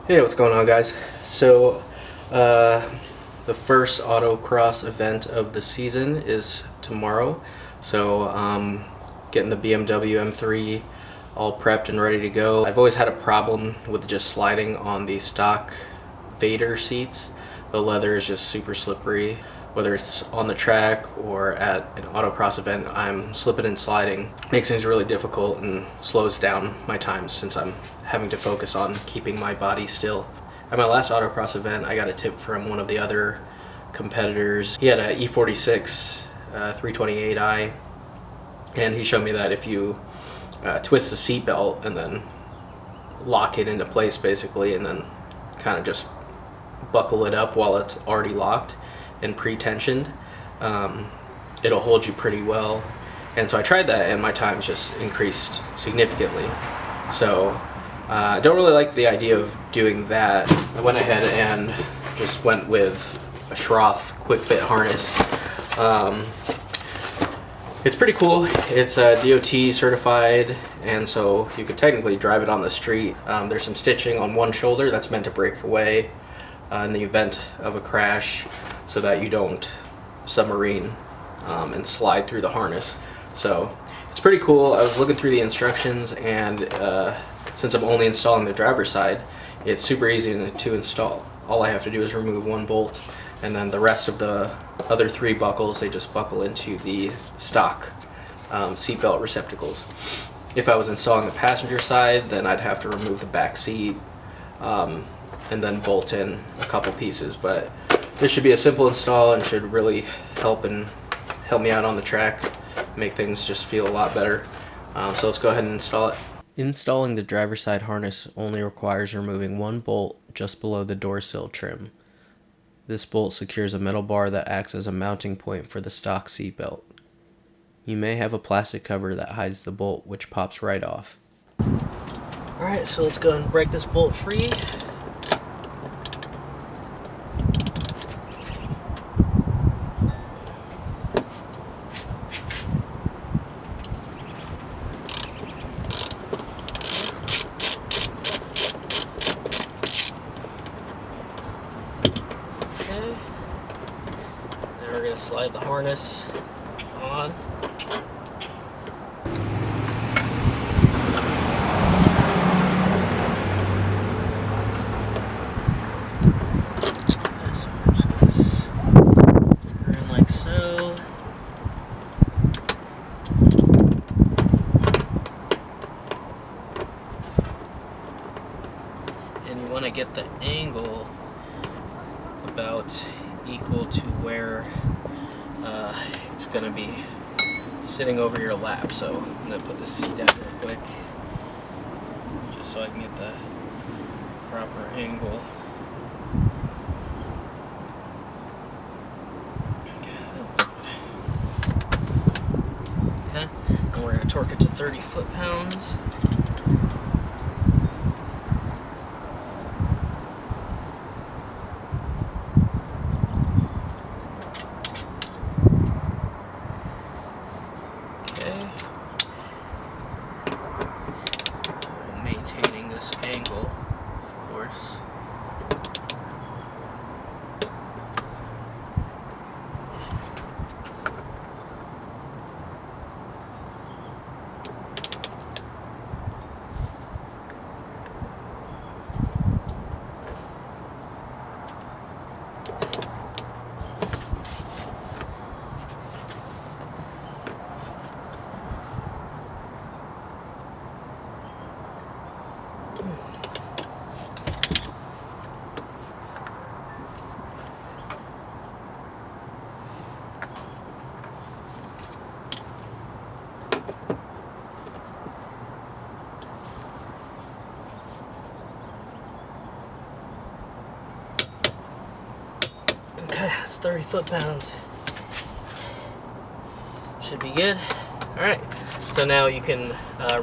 Hey, what's going on, guys? So, the first autocross event of the season is tomorrow. So, getting the BMW M3 all prepped and ready to go. I've always had a problem with just sliding on the stock vader seats. The leather is just super slippery. Whether it's on the track or at an autocross event, I'm slipping and sliding. Makes things really difficult and slows down my time since I'm having to focus on keeping my body still. At my last autocross event, I got a tip from one of the other competitors. He had a E36 328i, and he showed me that if you twist the seatbelt and then lock it into place basically, and then kind of just buckle it up while it's already locked and pre-tensioned, it'll hold you pretty well. And so I tried that, and my times just increased significantly. So I don't really like the idea of doing that. I went ahead and just went with a Schroth Quick Fit harness. It's pretty cool. It's DOT certified, and so you could technically drive it on the street. There's some stitching on one shoulder that's meant to break away in the event of a crash, so that you don't submarine and slide through the harness. So it's pretty cool. I was looking through the instructions, and since I'm only installing the driver's side, it's super easy to install. All I have to do is remove one bolt, and then the rest of the other three buckles, they just buckle into the stock seatbelt receptacles. If I was installing the passenger side, then I'd have to remove the back seat and then bolt in a couple pieces. But this should be a simple install and should really help me out on the track, make things just feel a lot better. So let's go ahead and install it. Installing the driver's side harness only requires removing one bolt just below the door sill trim. This bolt secures a metal bar that acts as a mounting point for the stock seatbelt. You may have a plastic cover that hides the bolt, which pops right off. Alright, so let's go and break this bolt free. We're going to slide the harness on. So we're just going to screw in like so. And you want to get the angle about equal to where it's going to be sitting over your lap. So I'm going to put the seat down real quick just so I can get the proper angle. Okay, and we're going to torque it to 30 foot-pounds. Maintaining this angle, of course. Okay, that's 30 foot-pounds. Should be good. Alright, so now you can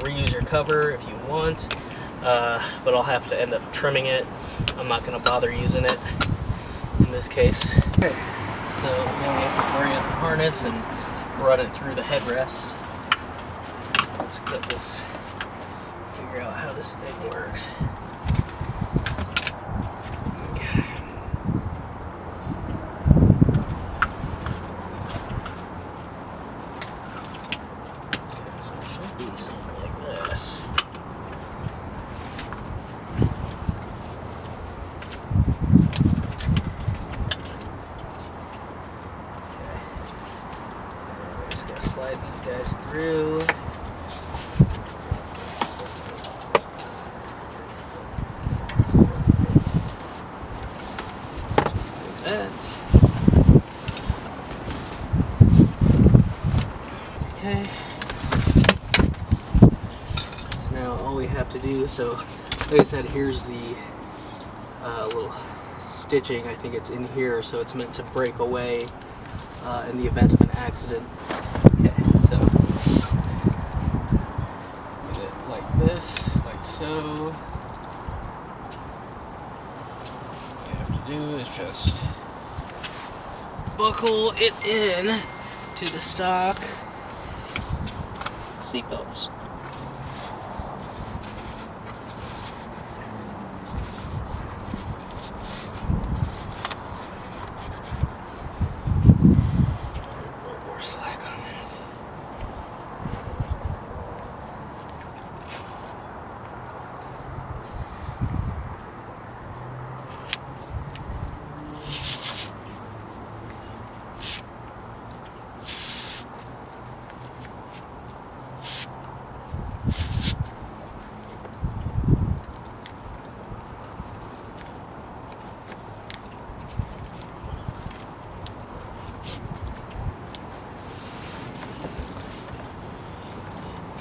reuse your cover if you want, but I'll have to end up trimming it. I'm not going to bother using it in this case. Okay, so now we have to orient the harness and run it through the headrest. Let's get this, figure out how this thing works. guys through. Just like that. Okay. So now all we have to do, so like I said, here's the little stitching. I think it's in here, so it's meant to break away in the event of an accident. Okay, so put it like this, like so. All you have to do is just buckle it in to the stock seatbelts.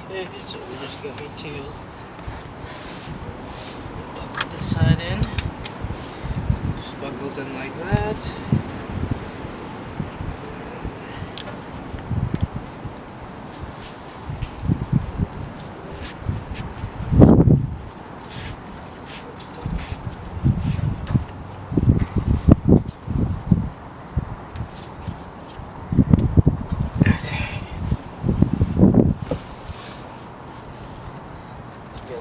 Okay, so we're just going to buckle this side in. Just buckles in like that.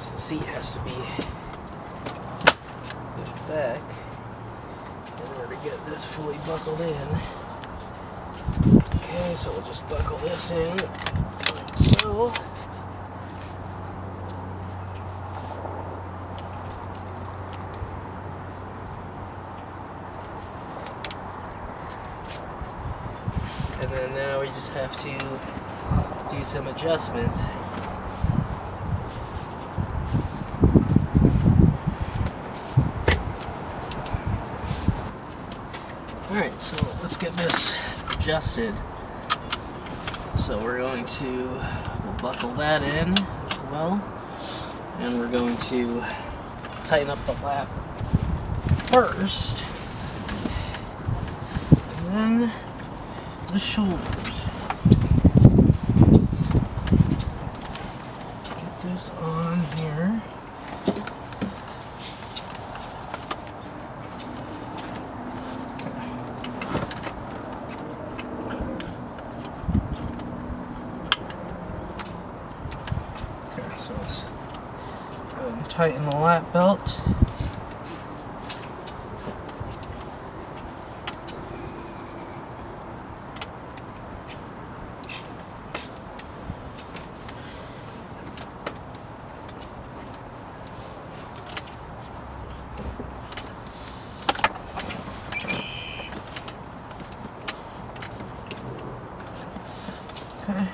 The seat has to be pushed back in order to get this fully buckled in. Okay, so we'll just buckle this in like so. And then now we just have to do some adjustments. Alright, so let's get this adjusted. So we're going to we'll buckle that in as well. And we're going to tighten up the lap first. And then the shoulders. Get this on here. So let's go ahead and tighten the lap belt. Okay.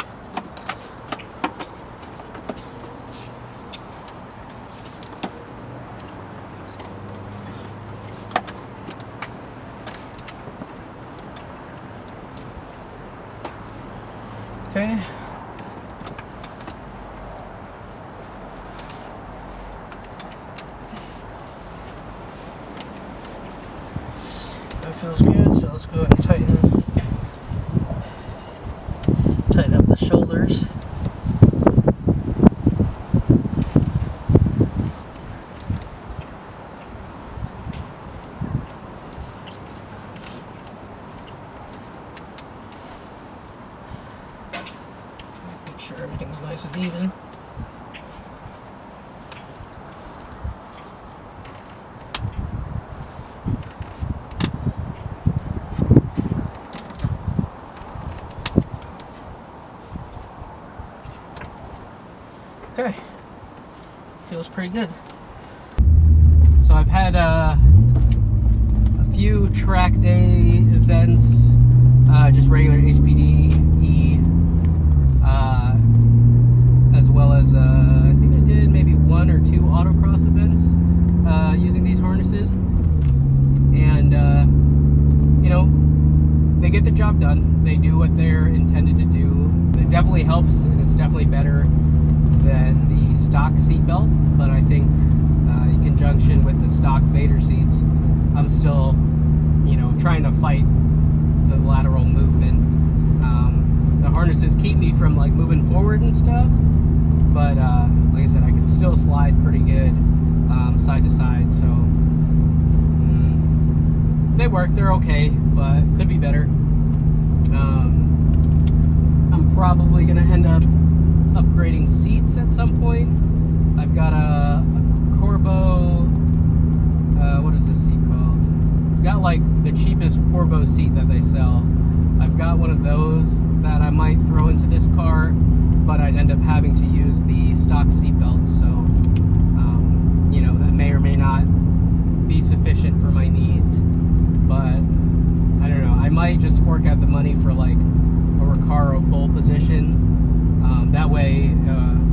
Okay. That feels good, so let's go ahead and tighten up the shoulders. Make sure everything's nice and even. Okay, feels pretty good. So I've had a few track day events, just regular HPDE motocross events using these harnesses, and you know, they get the job done. They do what they're intended to do. It definitely helps, and it's definitely better than the stock seatbelt, but I think in conjunction with the stock vader seats, I'm still, you know, trying to fight the lateral movement. The harnesses keep me from like moving forward and stuff, but like I said, I can still slide pretty good side to side, so they work. They're okay, but could be better. I'm probably gonna end up upgrading seats at some point. I've got a Corbo, what is this seat called? I've got like the cheapest Corbo seat that they sell. I've got one of those that I might throw into this car, but I'd end up having to use the stock seat belts, so you know, that may or may not be sufficient for my needs, but I don't know. I might just fork out the money for like a Recaro pole position. That way,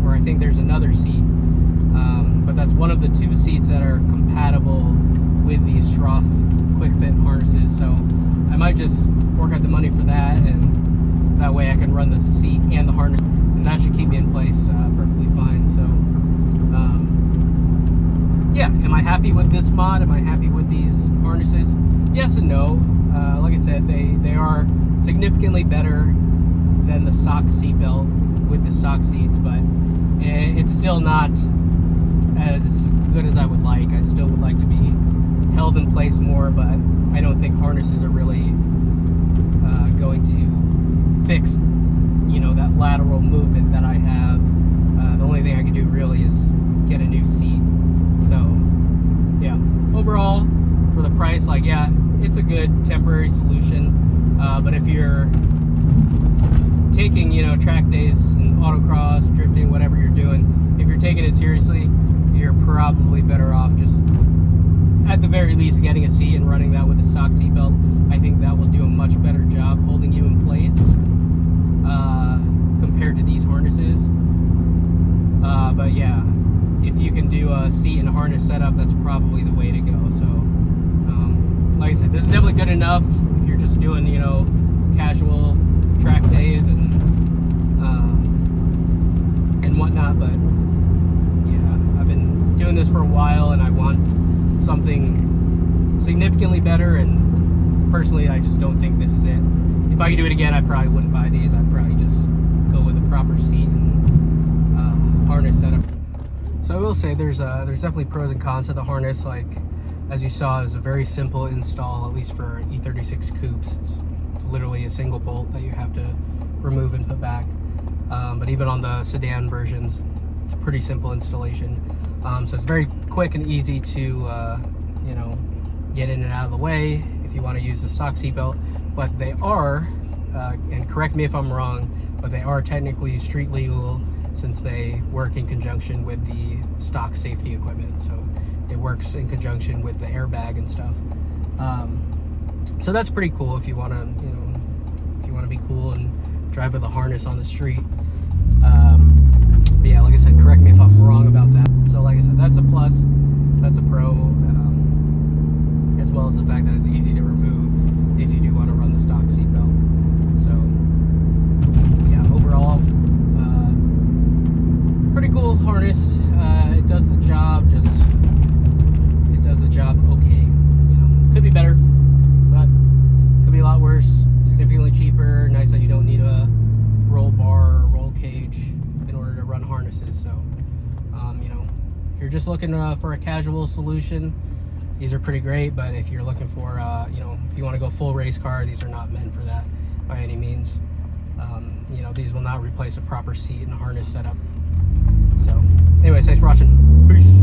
or I think there's another seat, but that's one of the two seats that are compatible with these Schroth Quick Fit harnesses, so I might just fork out the money for that, and that way I can run the seat and the harness, and that should keep me in place perfectly fine. So yeah, am I happy with this mod? Am I happy with these harnesses? Yes and no. Like I said, they are significantly better than the stock seat belt with the stock seats, but it's still not as good as I would like. I still would like to be held in place more, but I don't think harnesses are really going to fix, you know, that lateral movement that I have. The only thing I can do really is get a new seat. So yeah, overall for the price, like, yeah, it's a good temporary solution, but if you're taking, you know, track days and autocross, drifting, whatever you're doing, if you're taking it seriously, you're probably better off just at the very least getting a seat and running that with a stock seat belt. I think that will do a much better job holding you in place compared to these harnesses. But yeah, if you can do a seat and harness setup, that's probably the way to go. So like I said, this is definitely good enough if you're just doing, you know, casual track days and whatnot. But yeah, I've been doing this for a while, and I want something significantly better, and personally I just don't think this is it. If I could do it again, I probably wouldn't buy these. I'd probably just go with a proper seat and harness setup. So I will say there's definitely pros and cons to the harness. Like, as you saw, it's a very simple install, at least for E36 coupes. It's literally a single bolt that you have to remove and put back. But even on the sedan versions, it's a pretty simple installation. So it's very quick and easy to, you know, get in and out of the way if you want to use the stock seatbelt. But they are, and correct me if I'm wrong, but they are technically street legal since they work in conjunction with the stock safety equipment. So it works in conjunction with the airbag and stuff. So that's pretty cool if you want to, you know, if you want to be cool and drive with a harness on the street. But yeah, like I said, correct me if I'm wrong about that. So like I said, that's a plus, that's a pro, as well as the fact that it's easy to remove if you do want to run the stock seatbelt. So yeah, overall, pretty cool harness. It does the job, it does the job okay. You know, could be better, but could be a lot worse. Significantly cheaper. Nice that you don't need a roll bar or roll cage in order to run harnesses. So, you know, if you're just looking for a casual solution, these are pretty great. But if you're looking for, you know, if you want to go full race car, these are not meant for that by any means. You know, these will not replace a proper seat and harness setup. So, anyways, thanks for watching. Peace.